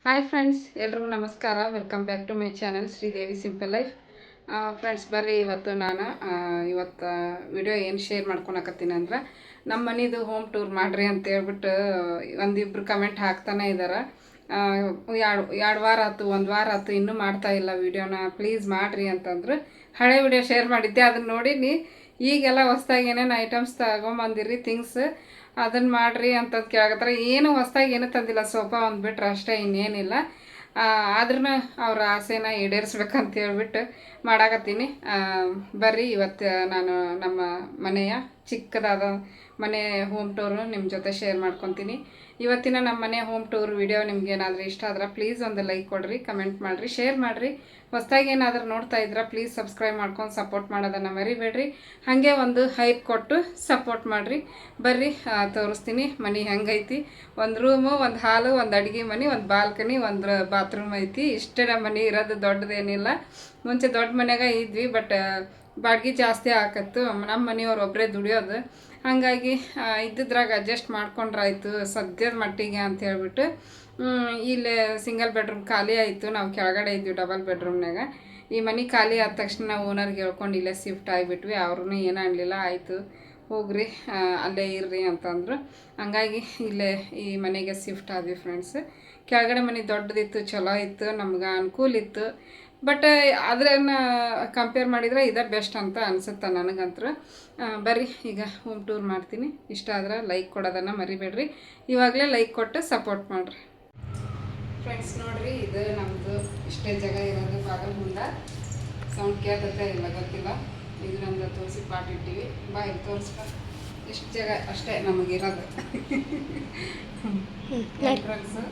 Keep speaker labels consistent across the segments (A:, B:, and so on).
A: Hi friends, ಎಲ್ರಿಗೂ ನಮಸ್ಕಾರ. Welcome back to my channel Sridevi simple life. Friends, ಬರ್ರಿ ಇವತ್ತು ನಾನು ಇವತ್ತು ವಿಡಿಯೋ ಏನು ಶೇರ್ ಮಾಡ್ಕೊಳಕತ್ತೀನಿ ಅಂದ್ರೆ, ನಮ್ಮ ಮನೆದು ಹೋಮ್ ಟೂರ್ ಮಾಡಿರಿ ಅಂತ ಹೇಳ್ಬಿಟ್ಟು ಒಂದಿಬ್ರು ಕಮೆಂಟ್ ಹಾಕ್ತಾನೆ ಇದ್ದಾರೆ. ಎರಡು ವಾರ ಆಯ್ತು, ಒಂದು ವಾರ ಆಯ್ತು, ಇನ್ನೂ ಮಾಡ್ತಾ ಇಲ್ಲ ವಿಡಿಯೋನ. ಪ್ಲೀಸ್ ಮಾಡಿರಿ ಅಂತಂದ್ರು. ಹಳೆ ವಿಡಿಯೋ ಶೇರ್ ಮಾಡಿದ್ದೆ, ಅದನ್ನು ನೋಡಿನಿ. ಈಗೆಲ್ಲ ಹೊಸ್ದಾಗಿ ಏನೇನು ಐಟಮ್ಸ್ ತಗೊಂಬಂದಿರಿ ಥಿಂಗ್ಸ್, ಅದನ್ನು ಮಾಡಿರಿ ಅಂತಂದು ಕೇಳಕತ್ತಾರೆ. ಏನು ಹೊಸ್ದಾಗಿ ಏನೂ ತಂದಿಲ್ಲ, ಸೋಫಾ ಒಂದು ಬಿಟ್ರೆ ಅಷ್ಟೇ, ಇನ್ನೇನಿಲ್ಲ. ಆದ್ರೂ ಅವ್ರ ಆಸೆನ ಈಡೇರಿಸ್ಬೇಕಂತ ಹೇಳ್ಬಿಟ್ಟು ಮಾಡಾಕತ್ತೀನಿ. ಬರ್ರಿ, ಇವತ್ತು ನಾನು ನಮ್ಮ ಮನೆಯ ಚಿಕ್ಕದಾದ ಮನೆ ಹೋಮ್ ಟೂರು ನಿಮ್ಮ ಜೊತೆ ಶೇರ್ ಮಾಡ್ಕೊತೀನಿ. ಇವತ್ತಿನ ನಮ್ಮ ಮನೆ ಹೋಮ್ ಟೂರ್ ವಿಡಿಯೋ ನಿಮ್ಗೆ ಏನಾದರೂ ಇಷ್ಟ ಆದ್ರೆ ಪ್ಲೀಸ್ ಒಂದು ಲೈಕ್ ಕೊಡ್ರಿ, ಕಮೆಂಟ್ ಮಾಡಿರಿ, ಶೇರ್ ಮಾಡಿರಿ. ಹೊಸ್ದಾಗಿ ಏನಾದರೂ ನೋಡ್ತಾ ಇದ್ರೆ ಪ್ಲೀಸ್ ಸಬ್ಸ್ಕ್ರೈಬ್ ಮಾಡ್ಕೊಂಡು ಸಪೋರ್ಟ್ ಮಾಡೋದನ್ನು ಮರಿಬೇಡ್ರಿ. ಹಾಗೆ ಒಂದು ಹೈಪ್ ಕೊಟ್ಟು ಸಪೋರ್ಟ್ ಮಾಡಿರಿ. ಬರ್ರಿ, ತೋರಿಸ್ತೀನಿ ಮನೆ ಹೆಂಗೈತಿ. ಒಂದು ರೂಮು, ಒಂದು ಹಾಲು, ಒಂದು ಅಡುಗೆ ಮನೆ, ಒಂದು ಬಾಲ್ಕನಿ, ಒಂದು ಬಾತ್ರೂಮ್ ಐತಿ. ಇಷ್ಟೇ ನಮ್ಮ ಮನೆ ಇರೋದು, ದೊಡ್ಡದೇನಿಲ್ಲ. ಮುಂಚೆ ದೊಡ್ಡ ಮನೆಯಾಗ ಇದ್ವಿ, ಬಟ್ ಬಾಡಿಗೆ ಜಾಸ್ತಿ ಆಕತ್ತು. ನಮ್ಮ ಮನೆಯವ್ರು ಒಬ್ಬರೇ ದುಡಿಯೋದು, ಹಾಗಾಗಿ ಇದ್ದಿದ್ರಾಗ ಅಡ್ಜಸ್ಟ್ ಮಾಡ್ಕೊಂಡ್ರಾಯ್ತು ಸದ್ಯದ ಮಟ್ಟಿಗೆ ಅಂತ ಹೇಳ್ಬಿಟ್ಟು. ಇಲ್ಲೇ ಸಿಂಗಲ್ ಬೆಡ್ರೂಮ್ ಖಾಲಿ ಆಯಿತು. ನಾವು ಕೆಳಗಡೆ ಇದ್ವಿ ಡಬಲ್ ಬೆಡ್ರೂಮ್ನಾಗ. ಈ ಮನೆ ಖಾಲಿ ಆದ ತಕ್ಷಣ ನಾವು ಓನರ್ಗೆ ಹೇಳ್ಕೊಂಡು ಇಲ್ಲೇ ಶಿಫ್ಟ್ ಆಗಿಬಿಟ್ವಿ. ಅವ್ರೂ ಏನೂ ಅನ್ನಲಿಲ್ಲ, ಆಯಿತು ಹೋಗ್ರಿ ಅಲ್ಲೇ ಇರ್ರಿ ಅಂತಂದರು. ಹಂಗಾಗಿ ಇಲ್ಲೇ ಈ ಮನೆಗೆ ಶಿಫ್ಟ್ ಆದ್ವಿ ಫ್ರೆಂಡ್ಸ್. ಕೆಳಗಡೆ ಮನೆ ದೊಡ್ಡದಿತ್ತು, ಚಲೋ ಇತ್ತು, ನಮ್ಗೆ ಅನುಕೂಲ ಇತ್ತು. ಬಟ್ ಅದನ್ನು ಕಂಪೇರ್ ಮಾಡಿದರೆ ಇದೇ ಬೆಸ್ಟ್ ಅಂತ ಅನಿಸುತ್ತೆ ನನಗಂತೂ. ಬರ್ರಿ, ಈಗ ಹೋಮ್ ಟೂರ್ ಮಾಡ್ತೀನಿ. ಇಷ್ಟ ಆದ್ರೆ ಲೈಕ್ ಕೊಡೋದನ್ನು ಮರಿಬೇಡ್ರಿ. ಇವಾಗಲೇ ಲೈಕ್ ಕೊಟ್ಟು ಸಪೋರ್ಟ್ ಮಾಡಿರಿ ಫ್ರೆಂಡ್ಸ್. ನೋಡಿರಿ, ಇದು ನಮ್ಮದು ಇಷ್ಟೇ ಜಾಗ ಇರೋದು. ಬಾಗಿಲು ಮುಂದೆ ಸೌಂಡ್ ಕೇಳ್ತೈತೆ ಇಲ್ಲ ಗೊತ್ತಿಲ್ಲ. ಇದು ನಮ್ದು ತುಳಸಿ ಪಾಟ್ ಇಟ್ಟಿವಿ. ಬಾ, ಇಲ್ಲಿ ತೋರಿಸ್ಬಾ. ಇಷ್ಟು ಜಾಗ ಅಷ್ಟೇ ನಮಗಿರೋದು. ಎಂಟ್ರನ್ಸು,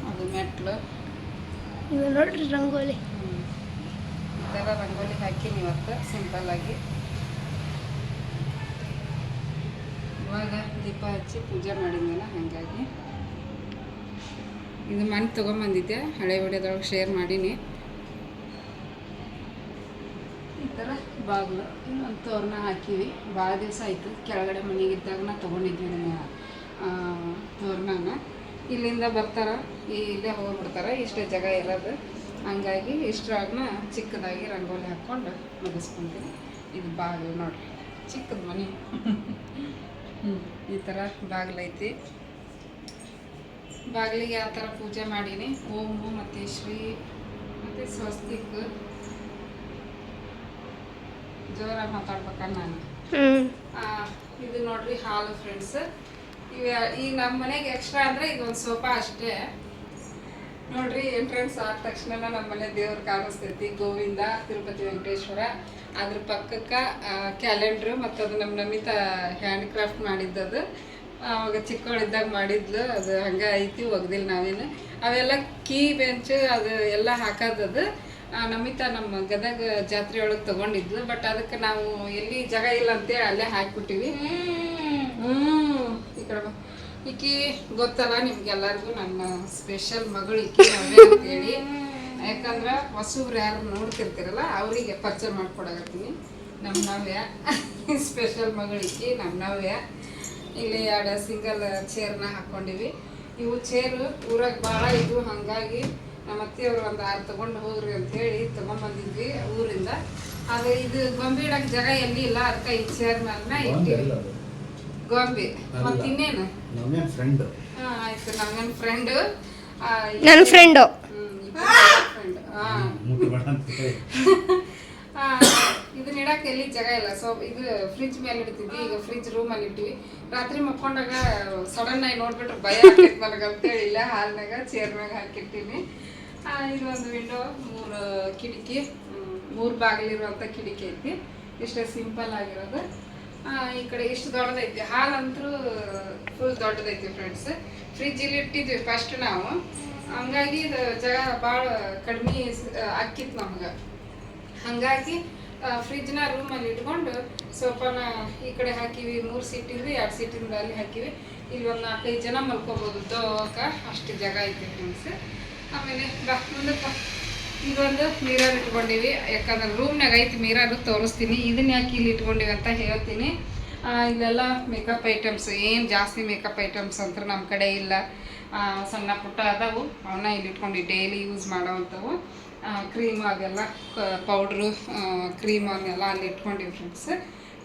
A: ಅದು ಮೆಟ್ಲು.
B: ಇದು ನೋಡ್ರಿ ರಂಗೋಲಿ.
A: ಇದೆಲ್ಲ ರಂಗೋಲಿ ಹಾಕಿನಿ ಇವತ್ತು ಸಿಂಪಲ್ಲಾಗಿ. ಇವಾಗ ದೀಪ ಹಚ್ಚಿ ಪೂಜೆ ಮಾಡಿದ್ನಲ್ಲ, ಹಾಗಾಗಿ ಇದು ಮನೆ ತೊಗೊಂಬಂದಿದ್ದೆ, ಹಳೆ ವಿಡಿಯೋದೊಳಗೆ ಶೇರ್ ಮಾಡೀನಿ. ಈ ಥರ ಬಾಗಿಲು ಒಂದು ತೋರಣ ಹಾಕಿವಿ. ಭಾಳ ದಿವಸ ಆಯಿತು, ಕೆಳಗಡೆ ಮನೆಗಿದ್ದಾಗ ತೊಗೊಂಡಿದ್ವಿ ತೋರಣನ. ಇಲ್ಲಿಂದ ಬರ್ತಾರೆ, ಇಲ್ಲೇ ಹೋಗ್ಬಿಡ್ತಾರೆ. ಇಷ್ಟೇ ಜಾಗ ಇರೋದು, ಹಂಗಾಗಿ ಇಷ್ಟರಾಗನ ಚಿಕ್ಕದಾಗಿ ರಂಗೋಲಿ ಹಾಕ್ಕೊಂಡು ಮುಗಿಸ್ಕೊತೀನಿ. ಇದು ಬಾಗಿಲು ನೋಡಿರಿ, ಚಿಕ್ಕದ ಮನೆ. ಈ ಥರ ಬಾಗಿಲೈತಿ. ಬಾಗಿಲಿಗೆ ಆ ಥರ ಪೂಜೆ ಮಾಡೀನಿ. ಓಮು ಮತ್ತು ಶ್ರೀ ಮತ್ತು ಸ್ವಸ್ತಿಕ್. ಜೋರಾಗಿ ಮಾತಾಡ್ಬೇಕನ್ನ ನಾನು. ಇದು ನೋಡ್ರಿ ಹಾಲು ಫ್ರೆಂಡ್ಸ್. ಈ ನಮ್ಮ ಮನೆಗೆ ಎಕ್ಸ್ಟ್ರಾ ಅಂದರೆ ಇದೊಂದು ಸೋಫಾ ಅಷ್ಟೇ. ನೋಡ್ರಿ, ಎಂಟ್ರೆನ್ಸ್ ಆದ ತಕ್ಷಣ ನಮ್ಮ ಮನೆ ದೇವ್ರು ಕಾಣಿಸ್ತೈತಿ. ಗೋವಿಂದ, ತಿರುಪತಿ ವೆಂಕಟೇಶ್ವರ. ಅದ್ರ ಪಕ್ಕಕ್ಕೆ ಕ್ಯಾಲೆಂಡ್ರು, ಮತ್ತು ಅದು ನಮ್ಮ ನಮಿತಾ ಹ್ಯಾಂಡ್ ಕ್ರಾಫ್ಟ್ ಮಾಡಿದ್ದದು. ಅವಾಗ ಚಿಕ್ಕವಳಿದ್ದಾಗ ಮಾಡಿದ್ಲು, ಅದು ಹಂಗೆ ಐತಿ, ಒಗ್ದಿಲ್ಲ ನಾವೇನು. ಅವೆಲ್ಲ ಕೀ ಬೆಂಚ್ ಅದು ಎಲ್ಲ ಹಾಕೋದದು ನಮಿತಾ ನಮ್ಮ ಗದಗ ಜಾತ್ರೆ ಒಳಗೆ ತೊಗೊಂಡಿದ್ಲು. ಬಟ್ ಅದಕ್ಕೆ ನಾವು ಎಲ್ಲಿ ಜಾಗ ಇಲ್ಲ ಅಂತೇಳಿ ಅಲ್ಲೇ ಹಾಕಿಬಿಟ್ಟಿವಿ. ಈ ಕಡೆ ಈಕಿ ಗೊತ್ತಲ್ಲ ನಿಮ್ಗೆಲ್ಲರಿಗೂ, ನನ್ನ ಸ್ಪೆಷಲ್ ಮಗಳು ಈಕಿ ನವ್ಯ ಅಂತೇಳಿ. ಯಾಕಂದ್ರೆ ಹೊಸಬ್ರು ಯಾರು ನೋಡ್ತಿರ್ತೀರಲ್ಲ ಅವರಿಗೆ ಪರಿಚಯ ಮಾಡ್ಕೊಡಕತ್ತೀನಿ. ನಮ್ಮ ನವ್ಯ ಸ್ಪೆಷಲ್ ಮಗಳು ಈಕಿ, ನಮ್ಮ ನವ್ಯ. ಇಲ್ಲಿ 2 ಸಿಂಗಲ್ ಚೇರ್ನ ಹಾಕ್ಕೊಂಡಿವಿ. ಇವು ಚೇರು ಊರಾಗ ಭಾಳ ಇದ್ವು, ಹಾಗಾಗಿ ನಮ್ಮ ಅತ್ತೆಯವರು ಒಂದು 6 ತೊಗೊಂಡು ಹೋಗ್ರಿ ಅಂಥೇಳಿ ತೊಗೊಂಬಂದಿದ್ವಿ ಊರಿಂದ. ಅದು ಇದು ಗೊಂಬೆ ಇಡಕ್ಕೆ ಜಾಗ ಎಲ್ಲಿ ಇಲ್ಲ, ಅದಕ್ಕೆ ಈ ಚೇರ್ ಮೇಲೆ ಇಟ್ಟಿವಿ. ಗೊಂಬೆ ಮತ್ತು ಇನ್ನೇನು ಫ್ರೆಂಡ್. ಆಯ್ತು, ನಮ್ಗೇನು ಫ್ರೆಂಡು,
B: ನನ್ನ ಫ್ರೆಂಡು.
A: ಇದನ್ನ ಇಡಕ್ಕೆ ಎಲ್ಲಿ ಜಾಗ ಇಲ್ಲ. ಸೊ ಇದು ಫ್ರಿಜ್ ಮೇಲೆ ಇಡ್ತಿದ್ವಿ, ಈಗ ಫ್ರಿಜ್ ರೂಮಲ್ಲಿ ಇಟ್ಟಿವಿ. ರಾತ್ರಿ ಮಕ್ಕೊಂಡಾಗ ಸಡನ್ ಆಗಿ ನೋಡ್ಬಿಟ್ರೆ ಭಯ ಆಗ್ತೈತೆ ನನಗೆ ಅಂತೇಳಿ ಇಲ್ಲ, ಹಾಲ್ನಾಗ ಚೇರ್ನಾಗ ಹಾಕಿರ್ತೀನಿ. ಇದು ಒಂದು ವಿಂಡೋ, 3 ಕಿಟಕಿ, 3 ಬಾಗಿಲಿರುವಂಥ ಕಿಟಕಿ ಐತಿ. ಇಷ್ಟೇ ಸಿಂಪಲ್ ಆಗಿರೋದು. ಈ ಕಡೆ ಇಷ್ಟು ದೊಡ್ಡದೈತಿ. ಹಾಲಂತೂ ಫುಲ್ ದೊಡ್ಡದೈತಿ ಫ್ರೆಂಡ್ಸ್. ಫ್ರಿಜ್ಜಲ್ಲಿ ಇಟ್ಟಿದ್ವಿ ಫಸ್ಟ್ ನಾವು, ಹಂಗಾಗಿ ಇದು ಜಾಗ ಭಾಳ ಕಡಿಮೆ ಆಕ್ಕಿತ್ತು ನಮ್ಗೆ. ಹಾಗಾಗಿ ಫ್ರಿಜ್ನ ರೂಮಲ್ಲಿ ಇಟ್ಕೊಂಡು ಸೋಫಾನ ಈ ಕಡೆ ಹಾಕಿವಿ. 3 ಸೀಟ್ ಇದ್ವಿ, 2 ಸೀಟಿಂದ ಅಲ್ಲಿ ಹಾಕಿವಿ. ಇಲ್ಲಿ ಒಂದು 4-5 ಜನ ಮಲ್ಕೋಬೋದು, ದೋಕ ಅಷ್ಟು ಜಾಗ ಐತಿ ಫ್ರೆಂಡ್ಸ್. ಆಮೇಲೆ ಬಾ ಮುಂದಕ್ಕೆ. ಇದೊಂದು ಮಿರರ್ ಇಟ್ಕೊಂಡಿವಿ, ಯಾಕಂದ್ರೆ ರೂಮ್ನಾಗ ಐತಿ ಮಿರರ್, ತೋರಿಸ್ತೀನಿ. ಇದನ್ನ ಯಾಕೆ ಇಲ್ಲಿ ಇಟ್ಕೊಂಡಿವಿ ಅಂತ ಹೇಳ್ತೀನಿ. ಇಲ್ಲೆಲ್ಲ ಮೇಕಪ್ ಐಟಮ್ಸ್, ಏನು ಜಾಸ್ತಿ ಮೇಕಪ್ ಐಟಮ್ಸ್ ಅಂತ ನಮ್ಮ ಕಡೆ ಇಲ್ಲ. ಸಣ್ಣ ಪುಟ್ಟ ಅದಾವು, ಅವನ್ನ ಇಲ್ಲಿ ಇಟ್ಕೊಂಡು ಡೈಲಿ ಯೂಸ್ ಮಾಡೋವಂಥವು. ಕ್ರೀಮ್ ಅದೆಲ್ಲ ಪೌಡ್ರು ಕ್ರೀಮ್ ಅವನ್ನೆಲ್ಲ ಅಲ್ಲಿ ಇಟ್ಕೊಂಡಿವಿ ಫ್ರೆಂಡ್ಸ್.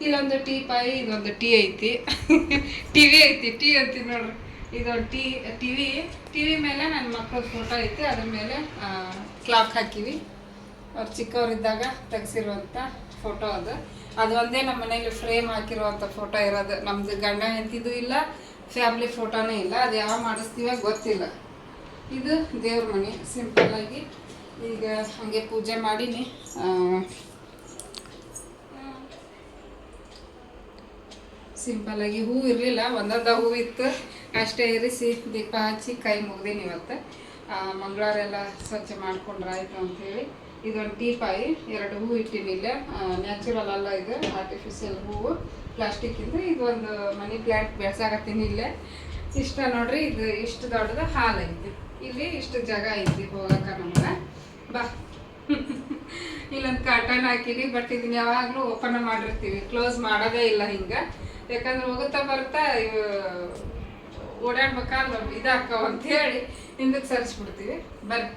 A: ಇಲ್ಲೊಂದು ಟೀ ಪಾಯಿ, ಇದೊಂದು ಟೀ ಐತಿ ಟಿವಿ ಐತಿ, ಟೀ ಅಂತೀನಿ ನೋಡ್ರಿ. ಇದೊಂದು ಟಿವಿ ಮೇಲೆ ನನ್ನ ಮಕ್ಕಳ ಫೋಟೋ ಐತಿ, ಅದ್ರ ಮೇಲೆ ಕ್ಲಾಕ್ ಹಾಕಿವಿ. ಅವ್ರು ಚಿಕ್ಕವರಿದ್ದಾಗ ತೆಗೆಸಿರುವಂಥ ಫೋಟೋ ಅದು ಒಂದೇ ನಮ್ಮ ಮನೇಲಿ ಫ್ರೇಮ್ ಹಾಕಿರುವಂಥ ಫೋಟೋ ಇರೋದು. ನಮ್ದು ಗಂಡ ಹೆಂಡತಿದು ಇಲ್ಲ, ಫ್ಯಾಮಿಲಿ ಫೋಟೋನೇ ಇಲ್ಲ. ಅದು ಯಾವ ಮಾಡಿಸ್ತೀವ ಗೊತ್ತಿಲ್ಲ. ಇದು ದೇವ್ರ ಮನೆ ಸಿಂಪಲ್ಲಾಗಿ ಈಗ ಹಾಗೆ ಪೂಜೆ ಮಾಡೀನಿ. ಸಿಂಪಲ್ಲಾಗಿ ಹೂ ಇರಲಿಲ್ಲ, ಒಂದೊಂದು ಹೂ ಇತ್ತು, ಅಷ್ಟೇ ಇರಿಸಿ ದೀಪ ಹಚ್ಚಿ ಕೈ ಮುಗ್ದೀನಿ ಇವತ್ತು. ಮಂಗಳವಾರ ಎಲ್ಲ ಸ್ವಚ್ಛ ಮಾಡ್ಕೊಂಡ್ರಾಯ್ತು ಅಂಥೇಳಿ. ಇದೊಂದು ಟೀ ಪಾಯಿ, 2 ಹೂ ಇಟ್ಟಿನಿ ಇಲ್ಲೇ. ನ್ಯಾಚುರಲ್ ಅಲ್ಲ, ಇದು ಆರ್ಟಿಫಿಷಿಯಲ್ ಹೂವು, ಪ್ಲಾಸ್ಟಿಕ್ಕಿಂದ. ಇದೊಂದು ಮನಿ ಪ್ಲ್ಯಾಂಟ್ ಬೆಳೆಸಾಕತ್ತೀನಿ ಇಲ್ಲೇ. ಇಷ್ಟ ನೋಡ್ರಿ, ಇದು ಇಷ್ಟು ದೊಡ್ಡದು ಹಾಲ್ ಐತಿ. ಇಲ್ಲಿ ಇಷ್ಟು ಜಾಗ ಐತಿ ಹೋಗಕ್ಕೆ ನಮ್ಗೆ. ಬಾ ಇಲ್ಲೊಂದು ಕಾಟನ್ ಹಾಕಿನಿ, ಬಟ್ ಇದನ್ನ ಯಾವಾಗಲೂ ಓಪನ್ ಮಾಡಿರ್ತೀವಿ, ಕ್ಲೋಸ್ ಮಾಡೋದೇ ಇಲ್ಲ ಹಿಂಗೆ. ಯಾಕಂದ್ರೆ ಹೋಗುತ್ತಾ ಬರ್ತಾ ಇವು ಓಡಾಡ್ಬೇಕಾದ್ರೆ ಇದಾಕವ ಅಂಥೇಳಿ ಹಿಂದಕ್ಕೆ ಸರಿಸ್ಬಿಡ್ತೀವಿ. ಬರ್ರಿ.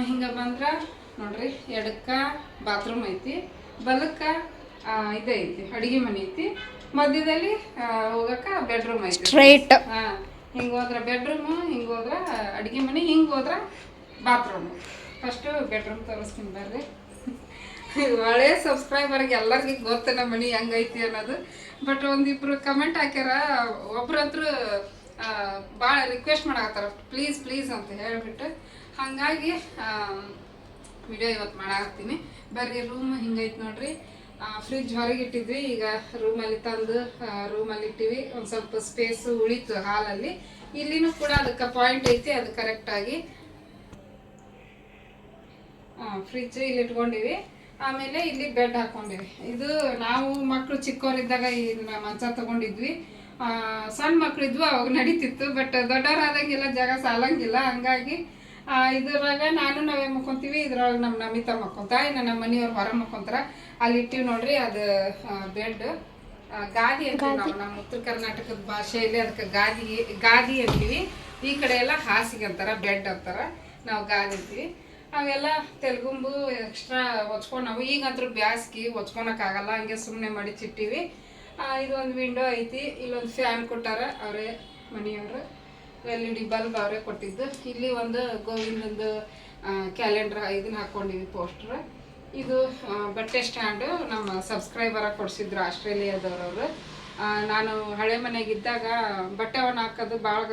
A: ಹಿಂಗೆ ಬಂದ್ರೆ ನೋಡ್ರಿ, ಎಡಕ್ಕೆ ಬಾತ್ರೂಮ್ ಐತಿ, ಬಲಕ್ಕೆ ಇದೈತಿ ಅಡುಗೆ ಮನೆ ಐತಿ, ಮಧ್ಯದಲ್ಲಿ ಹೋಗಕ್ಕೆ ಬೆಡ್ರೂಮ್ ಐತಿ ಸ್ಟ್ರೈಟ್. ಹಿಂಗೆ ಹೋದ್ರೆ ಬೆಡ್ರೂಮು, ಹಿಂಗೆ ಹೋದ್ರೆ ಅಡುಗೆ ಮನೆ, ಹಿಂಗೆ ಹೋದ್ರೆ ಬಾತ್ರೂಮು. ಫಸ್ಟು ಬೆಡ್ರೂಮ್ ತೋರಿಸ್ತೀನಿ ಬರ್ರಿ. ಒಳ್ಳೆ ಸಬ್ಸ್ಕ್ರೈಬರ್ಗೆ ಎಲ್ಲರಿಗೂ ಗೊತ್ತು ನಮ್ಮ ಮನೆ ಹೆಂಗೈತಿ ಅನ್ನೋದು. ಬಟ್ ಒಂದಿಬ್ರು ಕಮೆಂಟ್ ಹಾಕ್ಯಾರ, ಒಬ್ರಂತರೂ ಭಾಳ ರಿಕ್ವೆಸ್ಟ್ ಮಾಡಾಕತ್ತಾರ, ಪ್ಲೀಸ್ ಪ್ಲೀಸ್ ಅಂತ ಹೇಳಿಬಿಟ್ಟು. ಹಾಗಾಗಿ ವಿಡಿಯೋ ಇವತ್ತು ಮಾಡಾಕತ್ತೀನಿ. ಬರ್ರಿ. ರೂಮ್ ಹಿಂಗೈತಿ ನೋಡ್ರಿ. ಫ್ರಿಜ್ ಹೊರಗೆ ಇಟ್ಟಿದ್ವಿ, ಈಗ ರೂಮಲ್ಲಿ ತಂದು ರೂಮಲ್ಲಿ ಇಟ್ಟಿವಿ. ಒಂದು ಸ್ವಲ್ಪ ಸ್ಪೇಸು ಉಳಿತು ಹಾಲಲ್ಲಿ. ಇಲ್ಲಿನೂ ಕೂಡ ಅದಕ್ಕೆ ಪಾಯಿಂಟ್ ಐತಿ, ಅದು ಕರೆಕ್ಟಾಗಿ ಫ್ರಿಜ್ ಇಲ್ಲಿ ಇಟ್ಕೊಂಡಿವಿ. ಆಮೇಲೆ ಇಲ್ಲಿ ಬೆಡ್ ಹಾಕ್ಕೊಂಡಿವಿ. ಇದು ನಾವು ಮಕ್ಕಳು ಚಿಕ್ಕವರಿದ್ದಾಗ ಇದನ್ನ ಮಂಚ ತಗೊಂಡಿದ್ವಿ. ಸಣ್ಣ ಮಕ್ಕಳಿದ್ವು, ಅವಾಗ ನಡೀತಿತ್ತು. ಬಟ್ ದೊಡ್ಡವರಾದಂಗೆಲ್ಲ ಜಾಗ ಸಾಲಂಗಿಲ್ಲ. ಹಂಗಾಗಿ ಇದ್ರಾಗ ನಾವೇ ಮಕ್ಕೊಂತೀವಿ, ಇದ್ರೊಳಗೆ ನಮ್ಮ ನಮಿತಾ ಮಕ್ಕೊಂತ, ಇನ್ನು ನಮ್ಮ ಮನೆಯವ್ರು ಹೊರ ಮಕ್ಕೊಂತಾರ. ಅಲ್ಲಿ ಇಟ್ಟಿವಿ ನೋಡ್ರಿ, ಅದು ಬೆಡ್. ಗಾದಿ ಅಂತೀವಿ ನಾವು, ನಮ್ಮ ಉತ್ತರ ಕರ್ನಾಟಕದ ಭಾಷೆಯಲ್ಲಿ ಅದಕ್ಕೆ ಗಾದಿ ಅಂತೀವಿ. ಈ ಕಡೆ ಎಲ್ಲ ಹಾಸಿಗೆ ಅಂತಾರ, ಬೆಡ್ ಅಂತಾರ, ನಾವು ಗಾದಿ ಅಂತೀವಿ. ಅವೆಲ್ಲ ತೆಲುಗುಂಬು ಎಕ್ಸ್ಟ್ರಾ ಹೊಚ್ಕೊಂಡು ನಾವು ಈಗಂತೂ ಬ್ಯಾಸ್ಗಿ ಹೊಚ್ಕೊಳಕ್ಕಾಗಲ್ಲ, ಹಂಗೆ ಸುಮ್ಮನೆ ಮಡಿಚಿಟ್ಟಿವಿ. ಇದೊಂದು ವಿಂಡೋ ಐತಿ, ಇಲ್ಲೊಂದು ಫ್ಯಾನ್ ಕೊಟ್ಟಾರ ಅವರೇ ಮನೆಯವರು. LED ಬಲ್ಬ್ ಅವರೇ ಕೊಟ್ಟಿದ್ದು. ಇಲ್ಲಿ ಒಂದು ಗೋವಿಂದೊಂದು ಕ್ಯಾಲೆಂಡ್ರ್ ಇದನ್ನ ಹಾಕ್ಕೊಂಡಿವಿ, ಪೋಸ್ಟ್ರ್. ಇದು ಬಟ್ಟೆ ಸ್ಟ್ಯಾಂಡು ನಮ್ಮ ಸಬ್ಸ್ಕ್ರೈಬರ ಕೊಡಿಸಿದ್ರು, ಆಸ್ಟ್ರೇಲಿಯಾದವ್ರವರು. ನಾನು ಹಳೆ ಮನೆಗಿದ್ದಾಗ ಬಟ್ಟೆ ಒಣ ಹಾಕೋದು ಭಾಳ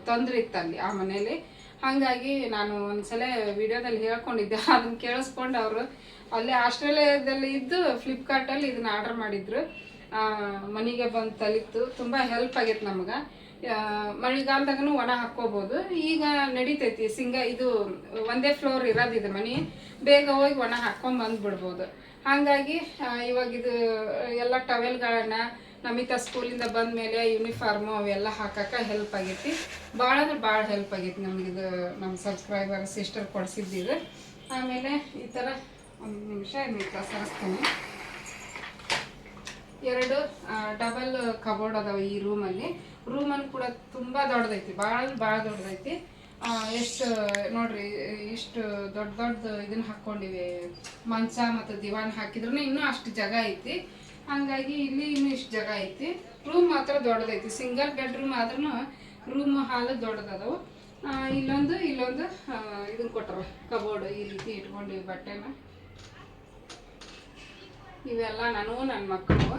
A: ತೊಂದರೆ ಇತ್ತು ಅಲ್ಲಿ ಆ ಮನೇಲಿ. ಹಾಗಾಗಿ ನಾನು ಒಂದ್ಸಲ ವಿಡಿಯೋದಲ್ಲಿ ಹೇಳ್ಕೊಂಡಿದ್ದೆ, ಅದನ್ನು ಕೇಳಿಸ್ಕೊಂಡು ಅವರು ಅಲ್ಲೇ ಆಸ್ಟ್ರೇಲಿಯಾದಲ್ಲಿ ಇದ್ದು ಫ್ಲಿಪ್ಕಾರ್ಟಲ್ಲಿ ಇದನ್ನ ಆರ್ಡರ್ ಮಾಡಿದ್ರು. ಮನೆಗೆ ಬಂದು ತಲಿತ್ತು, ತುಂಬ ಹೆಲ್ಪ್ ಆಗೈತೆ ನಮ್ಗೆ. ಮಳೆಗಾಲದಾಗೂ ಒಣ ಹಾಕ್ಕೋಬೋದು. ಈಗ ನಡಿತೈತಿ ಇದು ಒಂದೇ ಫ್ಲೋರ್ ಇರೋದು, ಇದು ಮನೆ, ಬೇಗ ಹೋಗಿ ಒಣ ಹಾಕ್ಕೊಂಡು ಬಂದುಬಿಡ್ಬೋದು. ಹಾಗಾಗಿ ಇವಾಗ ಇದು ಎಲ್ಲ ಟವೆಲ್ಗಳನ್ನು ನಮಿತಾ ಸ್ಕೂಲಿಂದ ಬಂದ ಮೇಲೆ ಯೂನಿಫಾರ್ಮು ಅವೆಲ್ಲ ಹಾಕಕ್ಕೆ ಹೆಲ್ಪ್ ಆಗೈತಿ. ಭಾಳ ಅಂದ್ರೆ ಭಾಳ ಹೆಲ್ಪ್ ಆಗೈತಿ ನಮಗಿದು. ನಮ್ಮ ಸಬ್ಸ್ಕ್ರೈಬರ್ ಸಿಸ್ಟರ್ ಕೊಡಿಸಿದ್ದಿದೆ. ಆಮೇಲೆ ಈ ಥರ ಒಂದು ನಿಮಿಷ ಇದನ್ನ ಸರಿಸ್ತೀನಿ. 2 ಡಬಲ್ ಕಬೋರ್ಡ್ ಅದಾವೆ ಈ ರೂಮಲ್ಲಿ. ರೂಮಲ್ಲಿ ಕೂಡ ತುಂಬ ದೊಡ್ಡದೈತಿ, ಭಾಳ ದೊಡ್ಡದೈತಿ. ಎಷ್ಟು ನೋಡ್ರಿ, ಇಷ್ಟು ದೊಡ್ಡ ಇದನ್ನ ಹಾಕ್ಕೊಂಡಿವಿ. ಮಂಚ ಮತ್ತು ದಿವಾನ್ ಹಾಕಿದ್ರು ಇನ್ನೂ ಅಷ್ಟು ಜಾಗ ಐತಿ. ಹಾಗಾಗಿ ಇಲ್ಲಿ ಇನ್ನೂ ಇಷ್ಟು ಜಾಗ ಐತಿ. ರೂಮ್ ಮಾತ್ರ ದೊಡ್ಡದೈತಿ, ಸಿಂಗಲ್ ಬೆಡ್ರೂಮ್ ಆದ್ರೂ ರೂಮ್ ಹಾಲು ದೊಡ್ಡದವು. ಇಲ್ಲೊಂದು ಇದನ್ನ ಕೊಟ್ಟರು ಕಬೋರ್ಡ್, ಈ ರೀತಿ ಇಟ್ಕೊಂಡಿವಿ ಬಟ್ಟೆನ. ಇವೆಲ್ಲ ನನ್ನ ಮಕ್ಕಳು.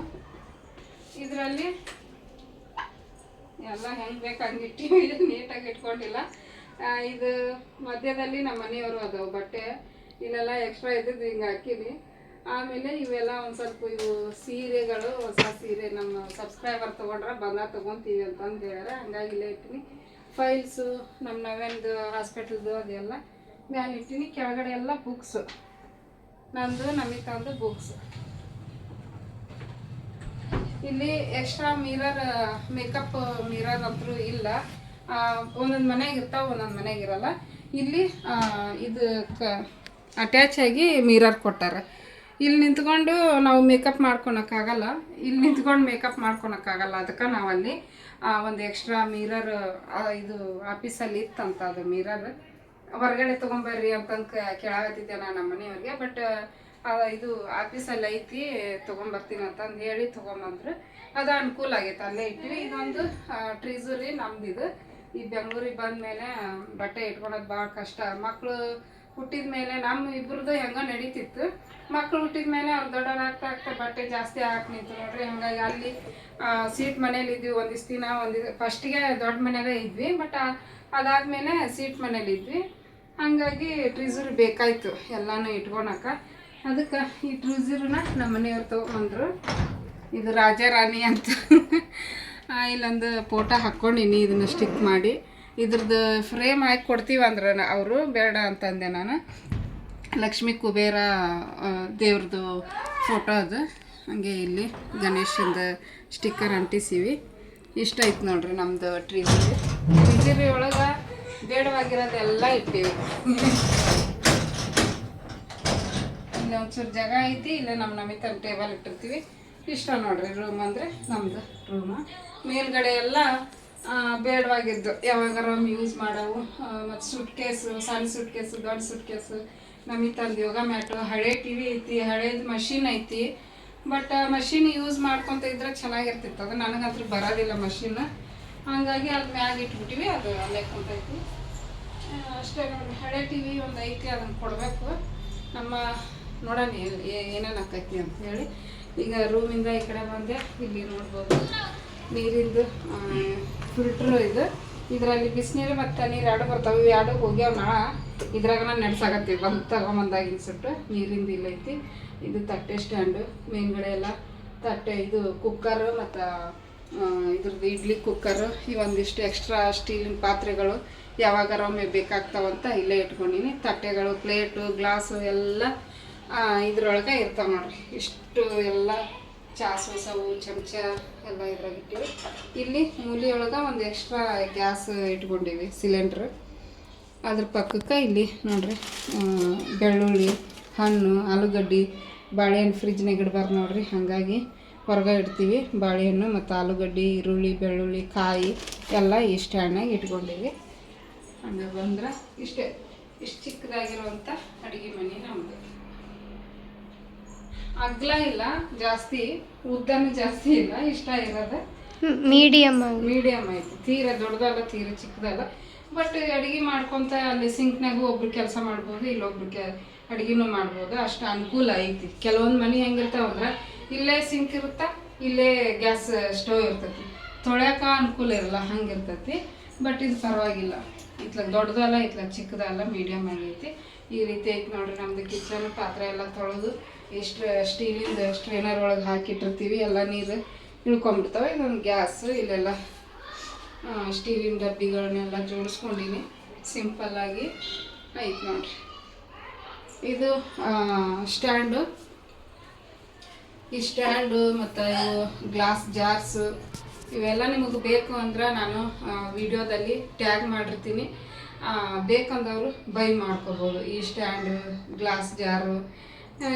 A: ಇದರಲ್ಲಿ ಎಲ್ಲ ಹೆಂಗೆ ಬೇಕು ಹಂಗೆ ಇಟ್ಟಿವಿ, ನೀಟಾಗಿ ಇಟ್ಕೊಂಡಿಲ್ಲ. ಇದು ಮಧ್ಯದಲ್ಲಿ ನಮ್ಮ ಮನೆಯವರು ಅದಾವೆ ಬಟ್ಟೆ, ಇಲ್ಲೆಲ್ಲ ಎಕ್ಸ್ಟ್ರಾ ಇದ್ದಿದ್ದು ಹಿಂಗೆ ಹಾಕಿನಿ. ಆಮೇಲೆ ಇವೆಲ್ಲ ಒಂದು ಸ್ವಲ್ಪ ಇವು ಸೀರೆಗಳು, ಹೊಸ ಸೀರೆ ನಮ್ಮ ಸಬ್ಸ್ಕ್ರೈಬರ್ ತೊಗೊಂಡ್ರೆ ತೊಗೊತೀವಿ ಅಂತಂದು ಹೇಳ್ಯಾರ. ಹಂಗಾಗಿ ಇಲ್ಲೇ ಇಟ್ಟಿನಿ. ಫೈಲ್ಸು ನಮ್ಮ ನವೇಂದು ಹಾಸ್ಪಿಟಲ್ದು ಅದೆಲ್ಲ ಮ್ಯಾಲೆ ಇಟ್ಟಿನಿ. ಕೆಳಗಡೆ ಎಲ್ಲ ಬುಕ್ಸು, ನಂದು ನಮಿತಾಂದು ಬುಕ್ಸ್. ಇಲ್ಲಿ ಎಕ್ಸ್ಟ್ರಾ ಮೇಕಪ್ ಮಿರರ್ ಅಂತೂ ಇಲ್ಲ. ಒಂದೊಂದು ಮನೆಗೆ ಇರ್ತಾವೆ, ಒಂದೊಂದು ಮನೆಗೆ ಇರಲ್ಲ. ಇಲ್ಲಿ ಇದು ಅಟ್ಯಾಚ್ ಆಗಿ ಮಿರರ್ ಕೊಟ್ಟಾರ. ಇಲ್ಲಿ ನಿಂತ್ಕೊಂಡು ನಾವು ಮೇಕಪ್ ಮಾಡ್ಕೊಳಕ್ಕಾಗಲ್ಲ, ಇಲ್ಲಿ ನಿಂತ್ಕೊಂಡು ಮೇಕಪ್ ಮಾಡ್ಕೊಳಕ್ಕಾಗಲ್ಲ. ಅದಕ್ಕೆ ನಾವು ಅಲ್ಲಿ ಒಂದು ಎಕ್ಸ್ಟ್ರಾ ಮಿರರ್ ಇದು ಆಫೀಸಲ್ಲಿ ಇತ್ತಂತ ಅದು ಮಿರರ್ ಹೊರಗಡೆ ತೊಗೊಂಬರ್ರಿ ಅಂತಂದು ಕೇಳಾಕತ್ತಿದ್ದೆ ನಾನು ನಮ್ಮ ಮನೆಯವ್ರಿಗೆ. ಬಟ್ ಇದು ಆಫೀಸಲ್ಲಿ ಐತಿ ತೊಗೊಂಬರ್ತೀನಿ ಅಂತಂದು ಹೇಳಿ ತೊಗೊಂಬಂದ್ರು. ಅದು ಅನುಕೂಲ ಆಗೈತೆ, ಅಲ್ಲೇ ಇಟ್ಟಿವಿ. ಇದೊಂದು ಟ್ರೀಸರಿ ನಮ್ದು. ಈ ಬೆಂಗಳೂರಿಗೆ ಬಂದ ಮೇಲೆ ಬಟ್ಟೆ ಇಟ್ಕೊಳೋದು ಭಾಳ ಕಷ್ಟ. ಮಕ್ಕಳು ಹುಟ್ಟಿದ ಮೇಲೆ ನಮ್ಮ ಇಬ್ಬರದು ಹೆಂಗೆ ನಡೀತಿತ್ತು. ಮಕ್ಕಳು ಹುಟ್ಟಿದ ಮೇಲೆ ಅವ್ರು ದೊಡ್ಡವರಾಗ್ತಾ ಆಗ್ತಾ ಬಟ್ಟೆ ಜಾಸ್ತಿ ಹಾಕಿ ನಿಂತು ನೋಡ್ರಿ. ಹಂಗಾಗಿ ಅಲ್ಲಿ ಸೀಟ್ ಮನೇಲಿ ಇದ್ವಿ ಒಂದಿಷ್ಟು ದಿನ. ಫಸ್ಟಿಗೆ ದೊಡ್ಡ ಮನೆಯಾಗ ಇದ್ವಿ, ಬಟ್ ಅದಾದಮೇಲೆ ಸೀಟ್ ಮನೇಲಿ ಇದ್ವಿ. ಹಾಗಾಗಿ ಟ್ರೀಸರಿ ಬೇಕಾಯಿತು ಎಲ್ಲನೂ ಇಟ್ಕೊಳಕ. ಅದಕ್ಕೆ ಈ ಟ್ರೀಸರಿನ ನಮ್ಮ ಮನೆಯವ್ರು ತೊಗೊಂಬಂದರು. ಇದು ರಾಜಾರಾಣಿ ಅಂತ ಇಲ್ಲೊಂದು ಫೋಟೋ ಹಾಕ್ಕೊಂಡಿನಿ, ಇದನ್ನು ಸ್ಟಿಕ್ ಮಾಡಿ. ಇದ್ರದ್ದು ಫ್ರೇಮ್ ಹಾಕಿ ಕೊಡ್ತೀವಿ ಅಂದ್ರೆ ಅವರು ಬೇಡ ಅಂತಂದೆ ನಾನು. ಲಕ್ಷ್ಮೀ ಕುಬೇರ ದೇವ್ರದ್ದು ಫೋಟೋ ಅದು. ಹಾಗೆ ಇಲ್ಲಿ ಗಣೇಶಂದು ಸ್ಟಿಕ್ಕರ್ ಅಂಟಿಸಿವಿ. ಇಷ್ಟ ಐತೆ ನೋಡ್ರಿ ನಮ್ಮದು ಟ್ರೀಸರಿ ಒಳಗೆ ಬೇಡವಾಗಿರೋದೆಲ್ಲ ಇಟ್ಟಿವಿ. ಇಲ್ಲಿ ಒಂಚೂರು ಜಾಗ ಐತಿ, ಇಲ್ಲ ನಮ್ಮ ನಮಿತನ ಟೇಬಲ್ ಇಟ್ಟಿರ್ತೀವಿ. ಇಷ್ಟ ನೋಡ್ರಿ ರೂಮ್ ಅಂದರೆ ನಮ್ಮದು ರೂಮು. ಮೇಲ್ಗಡೆ ಎಲ್ಲ ಬೇಡವಾಗಿದ್ದು ಯಾವಾಗಾರ ಯೂಸ್ ಮಾಡವು. ಮತ್ತು ಸೂಟ್ ಕೇಸು, ಸಣ್ಣ ಸೂಟ್ ಕೇಸು, ದೊಡ್ಡ ಸೂಟ್ ಕೇಸು, ನಮಿತಂದು ಯೋಗ ಮ್ಯಾಟು, ಹಳೆ ಟಿ ವಿ ಐತಿ, ಹಳೇದು ಮಷೀನ್ ಐತಿ. ಬಟ್ ಮಷೀನ್ ಯೂಸ್ ಮಾಡ್ಕೊತ ಇದ್ರೆ ಚೆನ್ನಾಗಿರ್ತಿತ್ತು. ಅದು ನನಗಂತೂ ಬರೋದಿಲ್ಲ ಮಷೀನ್. ಹಾಗಾಗಿ ಅದು ಮ್ಯಾಗ ಇಟ್ಬಿಟ್ಟಿವಿ, ಅದು ಅಲ್ಲೇ ಕುಂತೈತಿ ಅಷ್ಟೇ ನೋಡಿ. ಹಳೆ ಟಿ ವಿ ಒಂದು ಐತಿ, ಅದನ್ನು ಕೊಡಬೇಕು. ನಮ್ಮ ನೋಡೋಣ ಏನೇನು ಆಕೈತಿ ಅಂತ ಹೇಳಿ. ಈಗ ರೂಮಿಂದ ಈ ಕಡೆ ಬಂದೆ. ಇಲ್ಲಿ ನೋಡ್ಬೋದು ನೀರಿಂದು ಫಿಲ್ಟ್ರು ಇದು. ಇದರಲ್ಲಿ ಬಿಸಿನೀರು ಮತ್ತು ನೀರು ಎರಡು ಬರ್ತಾವೆ. ಇವು ಎರಡು ಹೋಗ್ಯಾವ ನಾಳ. ಇದ್ರಾಗ ನಾನು ನಡೆಸಾಕತ್ತೀವಿ ಬಂದು ತಗೊಂಬಂದಾಗಿನ ಸುಟ್ಟು. ನೀರಿಂದ ಇಲ್ಲೈತಿ. ಇದು ತಟ್ಟೆ ಸ್ಟ್ಯಾಂಡು, ಮೇಲ್ಗಡೆ ಎಲ್ಲ ತಟ್ಟೆ. ಇದು ಕುಕ್ಕರು ಮತ್ತು ಇದ್ರದ್ದು ಇಡ್ಲಿ ಕುಕ್ಕರು. ಇವೊಂದಿಷ್ಟು ಎಕ್ಸ್ಟ್ರಾ ಸ್ಟೀಲಿನ ಪಾತ್ರೆಗಳು ಯಾವಾಗಾರ ಒಮ್ಮೆ ಬೇಕಾಗ್ತಾವಂತ ಇಲ್ಲೇ ಇಟ್ಕೊಂಡಿನಿ. ತಟ್ಟೆಗಳು, ಪ್ಲೇಟು, ಗ್ಲಾಸು ಎಲ್ಲ ಇದ್ರೊಳಗೆ ಇರ್ತಾವೆ ನೋಡ್ರಿ. ಇಷ್ಟು ಎಲ್ಲ ಚಾಸು ಚಮಚ ಎಲ್ಲ ಇದ್ರಾಗ ಇಟ್ಟಿವಿ. ಇಲ್ಲಿ ಮೂಲೆಯೊಳಗೆ ಒಂದು ಎಕ್ಸ್ಟ್ರಾ ಗ್ಯಾಸ್ ಇಟ್ಕೊಂಡಿವಿ, ಸಿಲಿಂಡ್ರ್. ಅದ್ರ ಪಕ್ಕಕ್ಕೆ ಇಲ್ಲಿ ನೋಡ್ರಿ ಬೆಳ್ಳುಳ್ಳಿ, ಹಣ್ಣು, ಆಲೂಗಡ್ಡೆ, ಬಾಳೆಹಣ್ಣು ಫ್ರಿಜ್ನಾಗ ಇಡಬಾರ್ದು ನೋಡ್ರಿ. ಹಾಗಾಗಿ ಹೊರಗೆ ಇಡ್ತೀವಿ ಬಾಳೆಹಣ್ಣು ಮತ್ತು ಆಲೂಗಡ್ಡೆ, ಈರುಳ್ಳಿ, ಬೆಳ್ಳುಳ್ಳಿ, ಕಾಯಿ ಎಲ್ಲ ಈ ಸ್ಟ್ಯಾಂಡ್ನಾಗ ಇಟ್ಕೊಂಡಿವಿ. ಹಂಗೆ ಬಂದ್ರೆ ಇಷ್ಟೇ. ಇಷ್ಟು ಚಿಕ್ಕದಾಗಿರುವಂಥ ಅಡುಗೆ ಮನೆ ನಮ್ಮದು. ಅಗ್ಲ ಇಲ್ಲ ಜಾಸ್ತಿ, ಉದ್ದನೂ ಜಾಸ್ತಿ ಇಲ್ಲ, ಇಷ್ಟ ಇರೋದು
B: ಮೀಡಿಯಮ್
A: ಐತಿ. ತೀರ ದೊಡ್ಡದಲ್ಲ, ತೀರ ಚಿಕ್ಕದಲ್ಲ. ಬಟ್ ಅಡುಗೆ ಮಾಡ್ಕೊತ ಅಲ್ಲಿ ಸಿಂಕ್ನಾಗೂ ಒಬ್ರು ಕೆಲಸ ಮಾಡ್ಬೋದು, ಇಲ್ಲೊಬ್ರು ಅಡುಗೆನೂ ಮಾಡ್ಬೋದು. ಅಷ್ಟು ಅನುಕೂಲ ಐತಿ. ಕೆಲವೊಂದು ಮನೆ ಹೆಂಗಿರ್ತಾವಂದ್ರೆ ಇಲ್ಲೇ ಸಿಂಕ್ ಇರುತ್ತಾ, ಇಲ್ಲೇ ಗ್ಯಾಸ್ ಸ್ಟವ್ ಇರ್ತೈತಿ, ತೊಳ್ಯಾಕ ಅನುಕೂಲ ಇರಲ್ಲ, ಹಂಗಿರ್ತೈತಿ. ಬಟ್ ಇದು ಪರವಾಗಿಲ್ಲ. ಇತ್ಲಾಗ ದೊಡ್ಡದಲ್ಲ, ಇತ್ಲಾಗ ಚಿಕ್ಕದಲ್ಲ, ಮೀಡಿಯಮ್ ಆಗೈತಿ. ಈ ರೀತಿ ಐತಿ ನೋಡ್ರಿ ನಮ್ಮದು ಕಿಚನ್. ಪಾತ್ರೆ ಎಲ್ಲ ತೊಳೆದು ಎಷ್ಟು ಸ್ಟೀಲಿಂದ ಸ್ಟ್ರೈನರ್ ಒಳಗೆ ಹಾಕಿಟ್ಟಿರ್ತೀವಿ, ಎಲ್ಲ ನೀರು ಇಳ್ಕೊಂಬಿಡ್ತಾವೆ. ಇದೊಂದು ಗ್ಯಾಸ್. ಇಲ್ಲೆಲ್ಲ ಸ್ಟೀಲಿನ ಡಬ್ಬಿಗಳನ್ನೆಲ್ಲ ಜೋಡಿಸ್ಕೊಂಡಿನಿ. ಸಿಂಪಲ್ಲಾಗಿ ಐತೆ ನೋಡ್ರಿ. ಇದು ಸ್ಟ್ಯಾಂಡು. ಈ ಸ್ಟ್ಯಾಂಡು ಮತ್ತು ಇವು ಗ್ಲಾಸ್ ಜಾರ್ಸು ಇವೆಲ್ಲ ನಿಮಗೆ ಬೇಕು ಅಂದ್ರೆ ನಾನು ವಿಡಿಯೋದಲ್ಲಿ ಟ್ಯಾಗ್ ಮಾಡಿರ್ತೀನಿ. ಬೇಕಂದವರು ಬೈ ಮಾಡ್ಕೋಬೋದು. ಈ ಸ್ಟ್ಯಾಂಡು, ಗ್ಲಾಸ್ ಜಾರು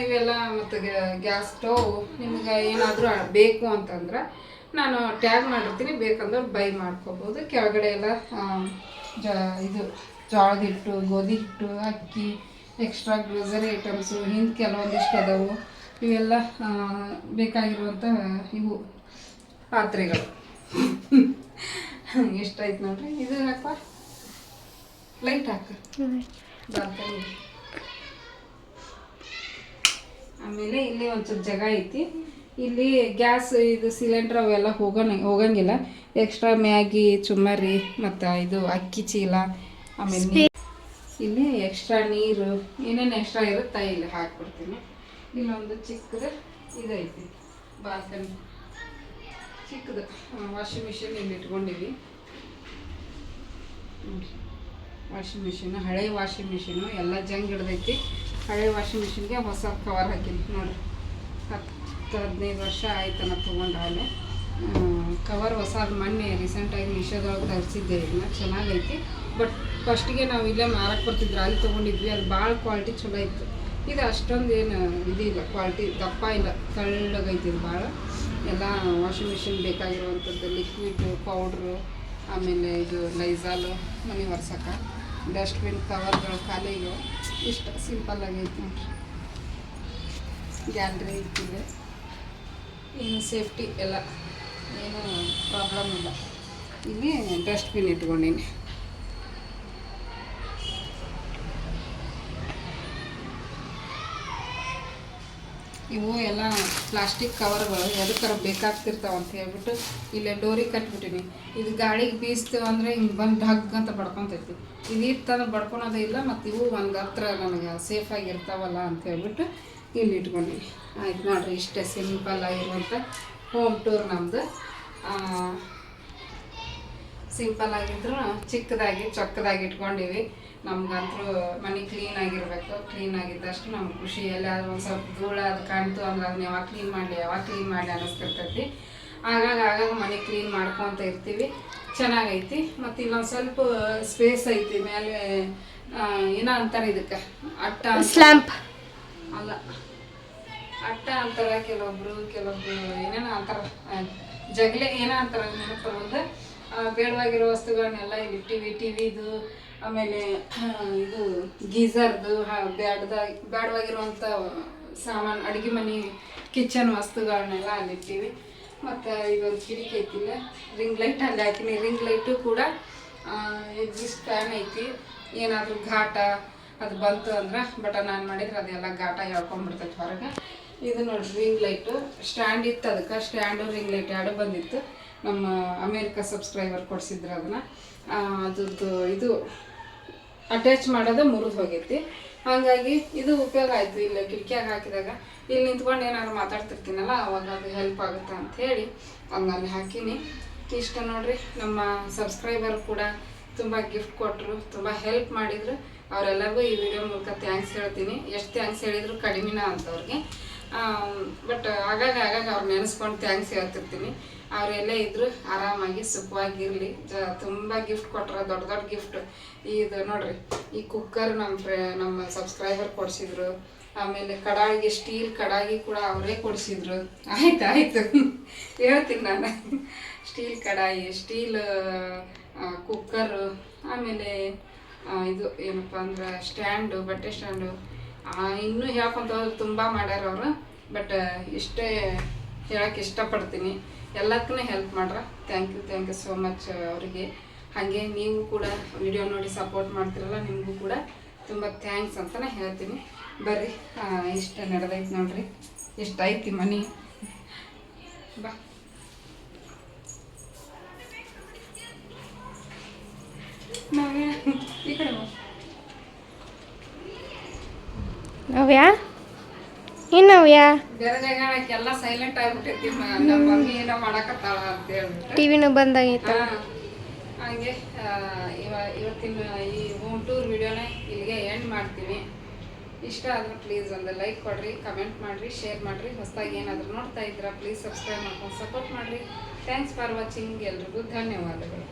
A: ಇವೆಲ್ಲ ಮತ್ತು ಗ್ಯಾಸ್ ಸ್ಟವ್ ನಿಮ್ಗೆ ಏನಾದರೂ ಬೇಕು ಅಂತಂದ್ರೆ ನಾನು ಟ್ಯಾಗ್ ಮಾಡಿರ್ತೀನಿ. ಬೇಕಂದವ್ರು ಬೈ ಮಾಡ್ಕೋಬೋದು. ಕೆಳಗಡೆ ಎಲ್ಲ ಇದು ಜೋಳದ ಹಿಟ್ಟು, ಗೋಧಿ ಹಿಟ್ಟು, ಅಕ್ಕಿ, ಎಕ್ಸ್ಟ್ರಾ ಗ್ರೋಸರಿ ಐಟಮ್ಸು ಹಿಂದೆ ಕೆಲವೊಂದಿಷ್ಟು ಅದಾವು. ಇವೆಲ್ಲ ಬೇಕಾಗಿರುವಂಥ ಇವು ಪಾತ್ರೆಗಳು. ಎಷ್ಟೈತೆ ನೋಡ್ರಿ. ಇದು ಹಾಕ, ಲೈಟ್ ಹಾಕು ಬಾಲ್ಕನಿ. ಆಮೇಲೆ ಇಲ್ಲಿ ಒಂಚೂರು ಜಾಗ ಐತಿ. ಇಲ್ಲಿ ಗ್ಯಾಸ್ ಇದು ಸಿಲಿಂಡ್ರ್ ಅವೆಲ್ಲ ಹೋಗಂಗಿಲ್ಲ. ಎಕ್ಸ್ಟ್ರಾ ಮ್ಯಾಗಿ, ಚುಮ್ಮರಿ ಮತ್ತು ಇದು ಅಕ್ಕಿ ಚೀಲ, ಆಮೇಲೆ ಇಲ್ಲಿ ಎಕ್ಸ್ಟ್ರಾ ನೀರು ಏನೇನು ಎಕ್ಸ್ಟ್ರಾ ಇರುತ್ತೆ ಇಲ್ಲಿ ಹಾಕ್ಬಿಡ್ತೀನಿ. ಇಲ್ಲೊಂದು ಚಿಕ್ಕದು ಇದೈತಿ ಬಾಲ್ಕನಿ, ಚಿಕ್ಕದು ವಾಷಿಂಗ್ ಮಿಷಿನ್ ಇಲ್ಲಿ ಇಟ್ಕೊಂಡಿವಿ. ವಾಷಿಂಗ್ ಮಿಷಿನ್, ಹಳೆ ವಾಷಿಂಗ್ ಮಿಷಿನು ಎಲ್ಲ ಜಂಗ್ ಹಿಡ್ದೈತಿ. ಹಳೆ ವಾಷಿಂಗ್ ಮಿಷಿನ್ಗೆ ಹೊಸ ಕವರ್ ಹಾಕಿನಿ ನೋಡಿರಿ. 10-15 ವರ್ಷ ಆಯ್ತನ ತೊಗೊಂಡಾಗಲೇ. ಕವರ್ ಹೊಸದು ಮೊನ್ನೆ ರೀಸೆಂಟಾಗಿ ಮೀಶೋದೊಳಗೆ ತರಿಸಿದ್ದೆ. ಇದನ್ನ ಚೆನ್ನಾಗೈತಿ. ಬಟ್ ಫಸ್ಟಿಗೆ ನಾವು ಇಲ್ಲೇ ಮಾರಕ್ಕೆ ಬರ್ತಿದ್ರು, ಅಲ್ಲಿ ತೊಗೊಂಡಿದ್ವಿ. ಅಲ್ಲಿ ಭಾಳ ಕ್ವಾಲಿಟಿ ಚಲೋ ಇತ್ತು. ಇದು ಅಷ್ಟೊಂದು ಏನು ಇದಿಲ್ಲ, ಕ್ವಾಲಿಟಿ ದಪ್ಪ ಇಲ್ಲ, ತೆಳ್ಳಗೈತಿ ಇದು ಭಾಳ. ಎಲ್ಲ ವಾಷಿಂಗ್ ಮಿಷಿನ್ ಬೇಕಾಗಿರುವಂಥದ್ದು ಲಿಕ್ವಿಡ್ ಪೌಡ್ರು, ಆಮೇಲೆ ಇದು ಲೈಝಾಲು ಮನೆ ಒರ್ಸಕ್ಕೆ, ಡಸ್ಟ್ಬಿನ್ ಕವರ್ಗಳು ಖಾಲಿಗಳು. ಇಷ್ಟು ಸಿಂಪಲ್ ಆಗೈತೆ ನೋಡ್ರಿ. ಗ್ಯಾಲ್ರಿ ಇಟ್ಟಿದೆ, ಏನು ಸೇಫ್ಟಿ ಎಲ್ಲ ಏನು ಪ್ರಾಬ್ಲಮ್ ಇಲ್ಲ. ಇಲ್ಲಿ ಡಸ್ಟ್ಬಿನ್ ಇಟ್ಕೊಂಡೀನಿ. ಇವು ಎಲ್ಲ ಪ್ಲಾಸ್ಟಿಕ್ ಕವರ್ಗಳು ಎದಕ್ಕಾರ ಬೇಕಾಗ್ತಿರ್ತಾವೆ ಅಂತ ಹೇಳ್ಬಿಟ್ಟು ಇಲ್ಲೇ ಡೋರಿಗೆ ಕಟ್ಬಿಟ್ಟಿನಿ. ಇದು ಗಾಳಿಗೆ ಬೀಸ್ತೀವಿ ಅಂದರೆ ಹಿಂಗೆ ಬಂದು ಢಗ್ ಅಂತ ಬಡ್ಕೊತೈತಿ. ಇದು ಇತ್ತಂದ್ರೆ ಬಡ್ಕೊಳೋದೇ ಇಲ್ಲ. ಮತ್ತು ಇವು ಒಂದು ಹತ್ರ ನನಗೆ ಸೇಫಾಗಿರ್ತಾವಲ್ಲ ಅಂತ ಹೇಳ್ಬಿಟ್ಟು ಇಲ್ಲಿ ಇಟ್ಕೊಂಡಿನಿ. ಆಯ್ತು ನೋಡಿರಿ, ಇಷ್ಟೇ ಸಿಂಪಲ್ ಆಗಿರುವಂಥ ಹೋಮ್ ಟೂರ್ ನಮ್ಮದು. ಸಿಂಪಲ್ ಆಗಿದ್ರು ಚಿಕ್ಕದಾಗಿ ಚೊಕ್ಕದಾಗಿ ಇಟ್ಕೊಂಡಿವಿ. ನಮ್ಗಂತೂ ಮನೆ ಕ್ಲೀನ್ ಆಗಿರಬೇಕು. ಕ್ಲೀನ್ ಆಗಿದ್ದಷ್ಟು ನಮ್ಗೆ ಖುಷಿ. ಎಲ್ಲಾದ್ರೂ ಒಂದು ಸ್ವಲ್ಪ ಧೂಳ ಅದು ಕಾಣ್ತು ಅಂದ್ರೆ ಅದನ್ನ ಯಾವಾಗ ಕ್ಲೀನ್ ಮಾಡಲಿ ಅನ್ನಿಸ್ತಿರ್ತೈತಿ. ಆಗಾಗ ಮನೆ ಕ್ಲೀನ್ ಮಾಡ್ಕೊತ ಇರ್ತೀವಿ. ಚೆನ್ನಾಗೈತಿ. ಮತ್ತು ಇಲ್ಲೊಂದು ಸ್ವಲ್ಪ ಸ್ಪೇಸ್ ಐತಿ ಮೇಲೆ. ಏನೋ ಅಂತಾರೆ ಇದಕ್ಕೆ, ಅಟ್ಟ
B: ಸ್ಲ್ಯಾಂಪ್
A: ಅಲ್ಲ, ಅಟ್ಟ ಅಂತಾರೆ ಕೆಲವೊಬ್ರು ಏನೇನೋ ಅಂತಾರೆ, ಜಗಲೆ ಏನೋ ಅಂತಾರೆ ನೆನಪು. ಬೇಡವಾಗಿರೋ ವಸ್ತುಗಳನ್ನೆಲ್ಲ ಇಲ್ಲಿ ಇಟ್ಟಿವಿ. ಟಿವಿದು, ಆಮೇಲೆ ಇದು ಗೀಝರ್ದು, ಬೇಡವಾಗಿರುವಂಥ ಸಾಮಾನು, ಅಡುಗೆ ಮನೆ ಕಿಚನ್ ವಸ್ತುಗಳನ್ನೆಲ್ಲ ಅಲ್ಲಿ ಇಟ್ಟಿವಿ. ಮತ್ತು ಇದೊಂದು ಕಿಟಕಿ ಐತಿಲ್ಲ, ರಿಂಗ್ ಲೈಟ್ ಅಲ್ಲಿ ಹಾಕಿನಿ. ರಿಂಗ್ ಲೈಟು ಕೂಡ ಎಕ್ಸಿಸ್ಟ್ ಫ್ಯಾನ್ ಐತಿ. ಏನಾದರೂ ಘಾಟ ಅದು ಬಂತು ಅಂದ್ರೆ ಬಟನ್ ಆನ್ ಮಾಡಿದ್ರೆ ಅದೆಲ್ಲ ಘಾಟ ಹೇಳ್ಕೊಂಡ್ಬಿಡ್ತೈತೆ ಹೊರಗೆ. ಇದು ನೋಡಿರಿ ರಿಂಗ್ ಲೈಟು. ಸ್ಟ್ಯಾಂಡ್ ಇತ್ತು, ಅದಕ್ಕೆ ಸ್ಟ್ಯಾಂಡು ರಿಂಗ್ ಲೈಟ್ ಎರಡು ಬಂದಿತ್ತು. ನಮ್ಮ ಅಮೇರಿಕಾ ಸಬ್ಸ್ಕ್ರೈಬರ್ ಕೊಡಿಸಿದ್ರು ಅದನ್ನು. ಅದ್ರದ್ದು ಇದು ಅಟ್ಯಾಚ್ ಮಾಡೋದು ಮುರಿದು ಹೋಗೈತಿ. ಹಾಗಾಗಿ ಇದು ಉಪಯೋಗ ಆಯಿತು. ಇಲ್ಲ ಕಿಟಕಿಯಾಗ ಹಾಕಿದಾಗ ಇಲ್ಲಿ ನಿಂತ್ಕೊಂಡು ಏನಾದ್ರು ಮಾತಾಡ್ತಿರ್ತೀನಲ್ಲ, ಅವಾಗ ಅದು ಹೆಲ್ಪ್ ಆಗುತ್ತೆ ಅಂಥೇಳಿ ಹಂಗಲ್ಲಿ ಹಾಕೀನಿ. ಇಷ್ಟ ನೋಡಿರಿ. ನಮ್ಮ ಸಬ್ಸ್ಕ್ರೈಬರ್ ಕೂಡ ತುಂಬ ಗಿಫ್ಟ್ ಕೊಟ್ಟರು, ತುಂಬ ಹೆಲ್ಪ್ ಮಾಡಿದರು. ಅವರೆಲ್ಲರಿಗೂ ಈ ವಿಡಿಯೋ ಮೂಲಕ ಥ್ಯಾಂಕ್ಸ್ ಹೇಳ್ತೀನಿ. ಎಷ್ಟು ಥ್ಯಾಂಕ್ಸ್ ಹೇಳಿದ್ರು ಕಡಿಮೆನ ಅಂತವ್ರಿಗೆ. ಬಟ್ ಆಗಾಗ ಅವ್ರು ನೆನೆಸ್ಕೊಂಡು ಥ್ಯಾಂಕ್ಸ್ ಹೇಳ್ತಿರ್ತೀನಿ. ಅವರೆಲ್ಲೇ ಇದ್ದರೂ ಆರಾಮಾಗಿ ಸುಖವಾಗಿರಲಿ. ತುಂಬ ಗಿಫ್ಟ್ ಕೊಟ್ಟರೆ, ದೊಡ್ಡ ಗಿಫ್ಟ್. ಇದು ನೋಡಿರಿ, ಈ ಕುಕ್ಕರ್ ನಮ್ಮ ಸಬ್ಸ್ಕ್ರೈಬರ್ ಕೊಡಿಸಿದ್ರು. ಆಮೇಲೆ ಕಡಾಯಿಗೆ ಸ್ಟೀಲ್ ಕಡಾಯಿ ಕೂಡ ಅವರೇ ಕೊಡಿಸಿದ್ರು. ಆಯ್ತು ಹೇಳ್ತೀನಿ ನಾನು. ಸ್ಟೀಲ್ ಕಡಾಯಿ, ಸ್ಟೀಲ್ ಕುಕ್ಕರು, ಆಮೇಲೆ ಇದು ಏನಪ್ಪ ಅಂದ್ರೆ ಸ್ಟ್ಯಾಂಡು, ಬಟ್ಟೆ ಸ್ಟ್ಯಾಂಡು, ಇನ್ನೂ ಹೇಳ್ಕೊಂತ ಹೋದ್ರೆ ತುಂಬ ಮಾಡ್ಯಾರ ಅವರು. ಬಟ್ ಇಷ್ಟೇ ಹೇಳೋಕ್ಕೆ ಇಷ್ಟಪಡ್ತೀನಿ. ಎಲ್ಲಕ್ಕೂ ಹೆಲ್ಪ್ ಮಾಡ್ರೆ ಥ್ಯಾಂಕ್ ಯು ಸೋ ಮಚ್ ಅವರಿಗೆ. ಹಾಗೆ ನೀವು ಕೂಡ ವಿಡಿಯೋ ನೋಡಿ ಸಪೋರ್ಟ್ ಮಾಡ್ತಿರಲ್ಲ, ನಿಮಗೂ ಕೂಡ ತುಂಬ ಥ್ಯಾಂಕ್ಸ್ ಅಂತಲೇ ಹೇಳ್ತೀನಿ. ಬರ್ರಿ, ಇಷ್ಟ ನಡೆದೈತೆ ನೋಡ್ರಿ. ಇಷ್ಟ ಐತಿ ಮನೆ. ಬಾ ನಾವೇ ಈ ಕಡೆ ಬಾ.
B: ನವ್ಯಾ ಏನವ್ಯಾ
A: ಬೇರೆ ಜಾಗ ಎಲ್ಲ ಸೈಲೆಂಟ್ ಆಗಿಬಿಟ್ಟೈತಿ. ನಮ್ಮ ಮಮ್ಮಿ ಏನೋ ಮಾಡಕತ್ತಾಳ ಅಂತ ಹೇಳ್ಬಿಟ್ಟು
B: ಟಿವಿನೂ ಬಂದಾಗೈತ.
A: ಹಾಗೆ ಇವತ್ತಿನ ಈ ಹೋಮ್ ಟೂರ್ ವಿಡಿಯೋನ ಇಲ್ಲಿಗೆ ಎಂಡ್ ಮಾಡ್ತೀವಿ. ಇಷ್ಟ ಆದ್ರೆ ಪ್ಲೀಸ್ ಒಂದು ಲೈಕ್ ಕೊಡ್ರಿ, ಕಮೆಂಟ್ ಮಾಡಿರಿ, ಶೇರ್ ಮಾಡಿರಿ. ಹೊಸದಾಗಿ ಏನಾದರೂ ನೋಡ್ತಾ ಇದ್ದೀರಾ ಪ್ಲೀಸ್ ಸಬ್ಸ್ಕ್ರೈಬ್ ಮಾಡ್ಕೊಂಡು ಸಪೋರ್ಟ್ ಮಾಡಿರಿ. Thanks for watching. ಎಲ್ರಿಗೂ ಧನ್ಯವಾದಗಳು.